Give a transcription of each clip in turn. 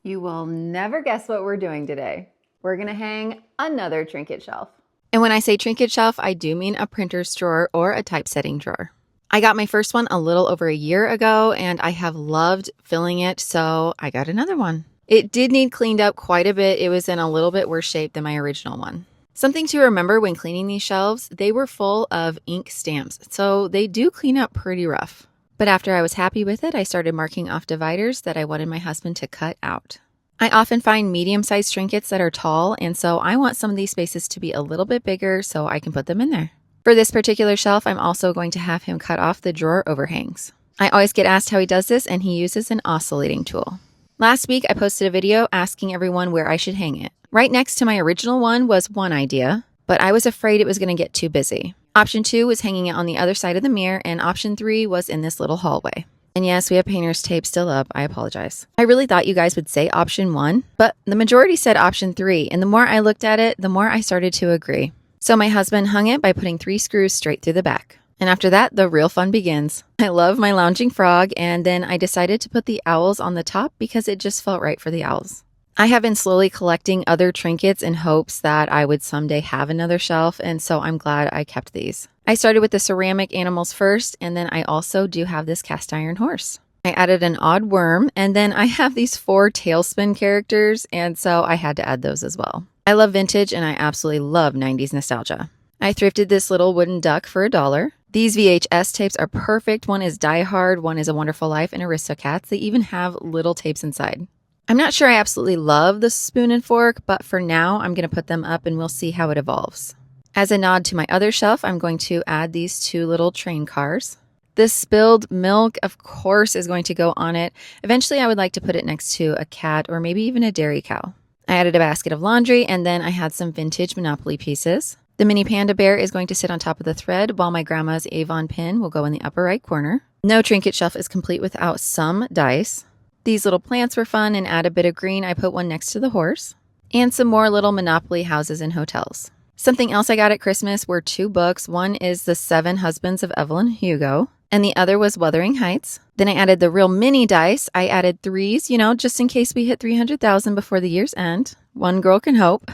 You will never guess what we're doing today. We're gonna hang another trinket shelf. And when I say trinket shelf, I do mean a printer's drawer or a typesetting drawer. I got my first one a little over a year ago and I have loved filling it, so I got another one. It did need cleaned up quite a bit. It was in a little bit worse shape than my original one. Something to remember when cleaning these shelves, they were full of ink stamps, so they do clean up pretty rough. But after I was happy with it, I started marking off dividers that I wanted my husband to cut out. I often find medium-sized trinkets that are tall, and so I want some of these spaces to be a little bit bigger so I can put them in there. For this particular shelf, I'm also going to have him cut off the drawer overhangs. I always get asked how he does this, and he uses an oscillating tool. Last week, I posted a video asking everyone where I should hang it. Right next to my original one was one idea, but I was afraid it was going to get too busy. Option 2 was hanging it on the other side of the mirror, and option 3 was in this little hallway. And yes, we have painter's tape still up. I apologize. I really thought you guys would say option 1, but the majority said option 3, and the more I looked at it, the more I started to agree. So my husband hung it by putting 3 screws straight through the back. And after that, the real fun begins. I love my lounging frog, and then I decided to put the owls on the top because it just felt right for the owls. I have been slowly collecting other trinkets in hopes that I would someday have another shelf, and so I'm glad I kept these. I started with the ceramic animals first, and then I also do have this cast iron horse. I added an odd worm, and then I have these 4 tailspin characters, and so I had to add those as well. I love vintage, and I absolutely love 90s nostalgia. I thrifted this little wooden duck for $1. These VHS tapes are perfect. One is Die Hard, one is A Wonderful Life, and Aristocats. They even have little tapes inside. I'm not sure I absolutely love the spoon and fork, but for now, I'm going to put them up and we'll see how it evolves. As a nod to my other shelf, I'm going to add these 2 little train cars. This spilled milk, of course, is going to go on it. Eventually, I would like to put it next to a cat or maybe even a dairy cow. I added a basket of laundry, and then I had some vintage Monopoly pieces. The mini panda bear is going to sit on top of the thread, while my grandma's Avon pin will go in the upper right corner. No trinket shelf is complete without some dice. These little plants were fun and add a bit of green. I put one next to the horse. And some more little Monopoly houses and hotels. Something else I got at Christmas were 2 books. One is The 7 Husbands of Evelyn Hugo, and the other was Wuthering Heights. Then I added the real mini dice. I added 3s, just in case we hit 300,000 before the year's end. One girl can hope.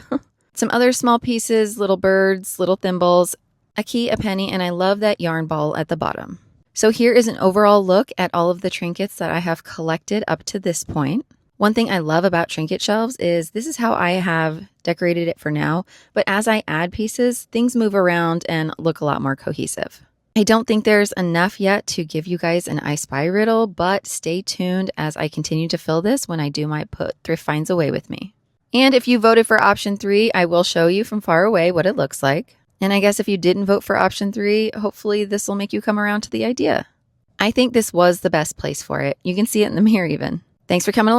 Some other small pieces, little birds, little thimbles, a key, a penny, and I love that yarn ball at the bottom. So here is an overall look at all of the trinkets that I have collected up to this point. One thing I love about trinket shelves is this is how I have decorated it for now, but as I add pieces, things move around and look a lot more cohesive. I don't think there's enough yet to give you guys an I Spy riddle, but stay tuned as I continue to fill this when I do my Put Thrift Finds Away with me. And if you voted for option 3, I will show you from far away what it looks like. And I guess if you didn't vote for option 3, hopefully this will make you come around to the idea. I think this was the best place for it. You can see it in the mirror even. Thanks for coming along.